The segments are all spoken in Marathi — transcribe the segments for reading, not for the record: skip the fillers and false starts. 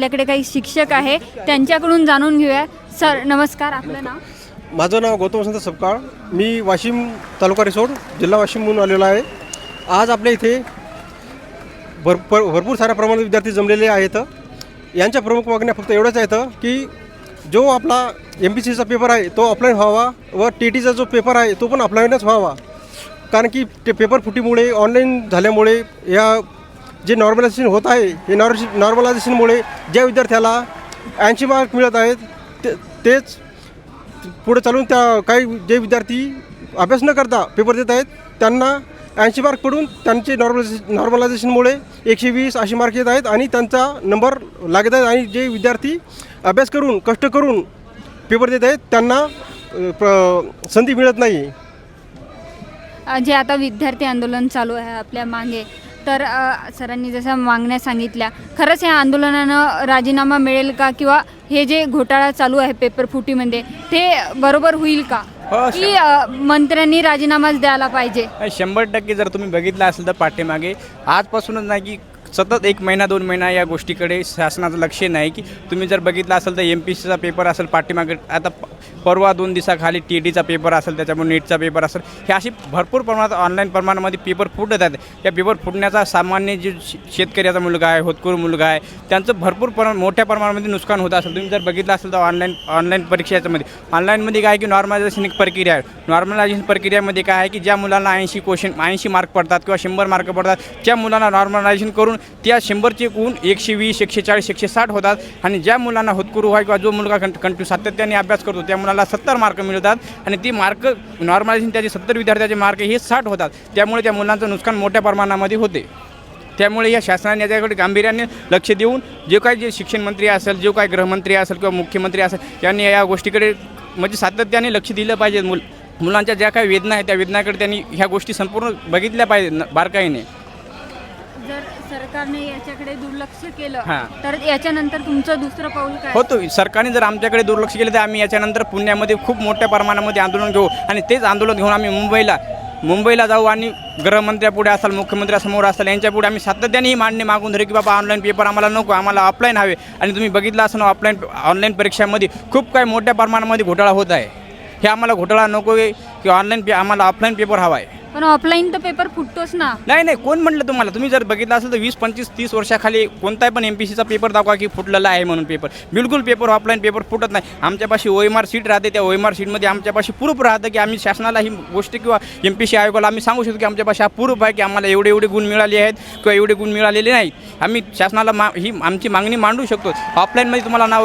आपल्याकडे काही शिक्षक आहे त्यांच्याकडून जाणून घेऊया. सर नमस्कार, आपलं नाव? माझं नाव गौतम वसंत सपकाळ. मी वाशिम तालुका रिसोड जिल्हा वाशिमहून आलेलो आहे. आज आपल्या इथे भरपूर साऱ्या प्रमाणात विद्यार्थी जमलेले आहेत. यांच्या प्रमुख मागण्या फक्त एवढ्याच आहेत की जो आपला MPSCचा पेपर आहे तो ऑफलाईन व्हावा व TTचा जो पेपर आहे तो पण ऑफलाईनच व्हावा. कारण की ते पेपर फुटीमुळे ऑनलाईन झाल्यामुळे या जे नॉर्मलायझेशन होत आहे हे नॉर्मलायझेशनमुळे ज्या विद्यार्थ्याला 80 मार्क मिळत आहेत तेच पुढे चालून त्या काही जे विद्यार्थी अभ्यास न करता पेपर देत आहेत त्यांना 80 मार्क पडून त्यांचे नॉर्मलायझेशनमुळे 120 असे मार्क येत आहेत आणि त्यांचा नंबर लागत आहेत. आणि जे विद्यार्थी अभ्यास करून कष्ट करून पेपर देत आहेत त्यांना संधी मिळत नाही. जे आता विद्यार्थी आंदोलन चालू आहे आपल्या मागे, तर सरांनी जसं मागण्या सांगितल्या, खरंच या आंदोलनानं राजीनामा मिळेल का, किंवा हे जे घोटाळा चालू आहे पेपर फुटीमध्ये ते बरोबर होईल का, की मंत्र्यांनी राजीनामाच द्यायला पाहिजे? 100% जर तुम्ही बघितलं असेल तर पाठीमागे आजपासूनच नाही की सतत 1 महिना 2 महिना या गोष्टीकडे शासनाचं लक्ष नाही. की तुम्ही जर बघितलं असेल तर MPSCचा पेपर असेल, पाठीमागे आता परवा 2 दिवसाखाली TTचा पेपर असेल, त्याच्यामुळे नीटचा पेपर असेल, हे अशी भरपूर प्रमाणात ऑनलाईन प्रमाणामध्ये पेपर फुटत आहेत. या पेपर फुटण्याचा सामान्य जे शेतकऱ्याचा मुलगा आहे, होतकरू मुलगा आहे, त्यांचं भरपूर मोठ्या प्रमाणामध्ये नुकसान होत असेल. तुम्ही जर बघितलं असेल तर ऑनलाईन परीक्षेच्यामध्ये ऑनलाईनमध्ये काय की नॉर्मलायझेशन एक प्रक्रिया आहे. नॉर्मलायझेशन प्रक्रियामध्ये काय आहे की ज्या मुलांना 80 मार्क पडतात किंवा 100 मार्क पडतात त्या मुलांना नॉर्मलायझेशन करून त्या 100चे गुण 120, 140, 160 होतात. आणि ज्या मुलांना होतकरू आहे किंवा जो मुलगा कंटिन्यू सातत्याने अभ्यास करतो त्या मुलाला 70 मार्क मिळतात. आणि ती मार्क नॉर्मलायझेशन त्याचे 70 विद्यार्थ्याचे मार्क हे 60 होतात. त्यामुळे त्या मुलांचं नुकसान मोठ्या प्रमाणामध्ये होते. त्यामुळे या शासनाने याच्याकडे गांभीर्याने लक्ष देऊन जे शिक्षण मंत्री असेल, जो काही गृहमंत्री असेल किंवा मुख्यमंत्री असेल, यांनी या गोष्टीकडे म्हणजे सातत्याने लक्ष दिलं पाहिजे. मुलांच्या ज्या काही वेदना आहेत त्या वेदनाकडे त्यांनी ह्या गोष्टी संपूर्ण बघितल्या पाहिजे बारकाईने. जर सरकारने याच्याकडे दुर्लक्ष केलं तर याच्यानंतर तुमचं दुसरं पाऊल काय? होतो, सरकारने जर आमच्याकडे दुर्लक्ष केलं तर आम्ही याच्यानंतर पुण्यामध्ये खूप मोठ्या प्रमाणामध्ये आंदोलन घेऊ. आणि तेच आंदोलन घेऊन आम्ही मुंबईला जाऊ आणि गृहमंत्र्यापुढे असेल, मुख्यमंत्र्यासमोर असेल, यांच्यापुढे आम्ही सातत्याने ही मागणी मागून धरू की बाबा ऑनलाईन पेपर आम्हाला नको, आम्हाला ऑफलाईन हवे. आणि तुम्ही बघितलं असं ऑनलाईन परीक्षामध्ये खूप काही मोठ्या प्रमाणामध्ये घोटाळा होत आहे. हे आम्हाला घोटाळा नको आहे की आम्हाला ऑफलाईन पेपर हवा आहे. पण ऑफलाईन तर पेपर फुटतोच ना. नाही, कोण म्हटलं तुम्हाला? तुम्ही जर बघितलं असेल तर 20, 25, 30 वर्षाखाली कोणताही पण MPSCचा पेपर दाखवा की फुटलेला आहे म्हणून पेपर. बिलकुल पेपर ऑफलाईन पेपर फुटत नाही. आमच्यापाशी OMR शीट राहते. त्या OMR शीटमध्ये आमच्यापाशी प्रूफ राहतं की आम्ही शासनाला ही गोष्ट किंवा MPSC आयोगाला आम्ही सांगू शकतो की आमच्यापाशी हा प्रूफ आहे की आम्हाला एवढे गुण मिळाले आहेत किंवा एवढे गुण मिळालेले नाहीत. आम्ही शासनाला ही आमची मागणी मांडू शकतो. ऑफलाईनमध्ये तुम्हाला ना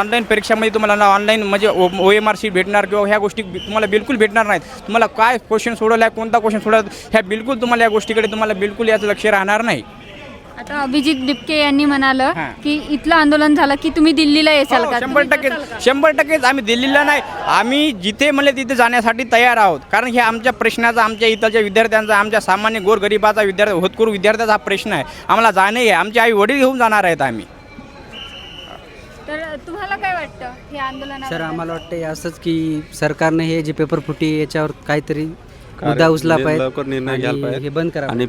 ऑनलाईन परीक्षामध्ये तुम्हाला ना ऑनलाईन म्हणजे OMR शीट भेटणार किंवा ह्या गोष्टी तुम्हाला बिलकुल भेटणार नाहीत. तुम्हाला काय क्वेश्चन सोडवला आहे, कोणता क्वेश्चन सोडवला, ह्या बिलकुल तुम्हाला या गोष्टीकडे तुम्हाला बिलकुल याचं लक्ष राहणार नाही. आता अभिजित दिपके यांनी म्हणालं की इथलं आंदोलन झालं की तुम्ही दिल्लीला येसाल का? 100% आम्ही दिल्लीला नाही, आम्ही जिथे म्हणले तिथे जाण्यासाठी तयार आहोत. कारण हे आमच्या प्रश्नाचा, आमच्या इथलच्या विद्यार्थ्यांचा, आमच्या सामान्य गोरगरिबाचा होतकरू विद्यार्थ्याचा हा प्रश्न आहे. आम्हाला जाणे आहे. आमचे आई वडील घेऊन जाणार आहेत आम्ही. तर तुम्हाला काय वाटतं हे आंदोलन? सर आम्हाला वाटतं असंच की सरकारने हे जे पेपर फुटी याच्यावर काहीतरी मुद्दा उचला पाहिजे, लवकर निर्णय घ्यायला पाहिजे. हे बंद करा. आणि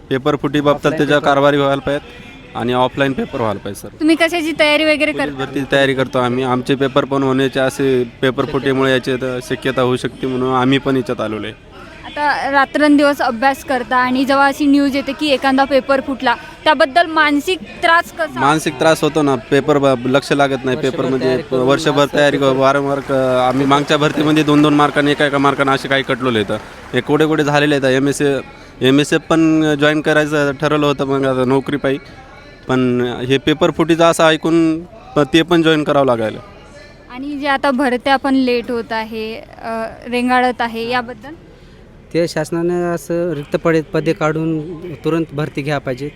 पेपर फुटी बाबतीत त्याच्या कारवाई व्हायला पाहिजे आणि ऑफलाईन पेपर व्हायला पाहिजे. सर तुम्ही कशाची तयारी वगैरे करता? भरतीची तयारी करतो आम्ही. आमचे पेपर पण होण्याचे असे पेपर फुटीमुळे याची शक्यता होऊ शकते म्हणून आम्ही पण याच्यात आलेलो आहे. आता रात्रंदिवस अभ्यास करता आणि जेव्हा अशी न्यूज येते की एखादा पेपर फुटला त्याबद्दल मानसिक त्रास कसा? मानसिक त्रास होतो ना. पेपर लक्ष लागत नाही पेपरमध्ये. वर्षभर तयारी वारंवार आम्ही मागच्या भरतीमध्ये 2-2 मार्काने एका मार्काने असे काही कटलेले आहेत. हे कुठे झालेले आहेत. MSF पण जॉईन करायचं ठरवलं होतं मग आता नोकरी पाहिजे. पण हे पेपर फुटीचं असं ऐकून ते पण जॉईन करावं लागायला. आणि जे आता भरत्या पण लेट होत आहे, रेंगाळत आहे, याबद्दल ते शासनाने असं रिक्त पदे काढून तुरंत भरती घ्या पाहिजे.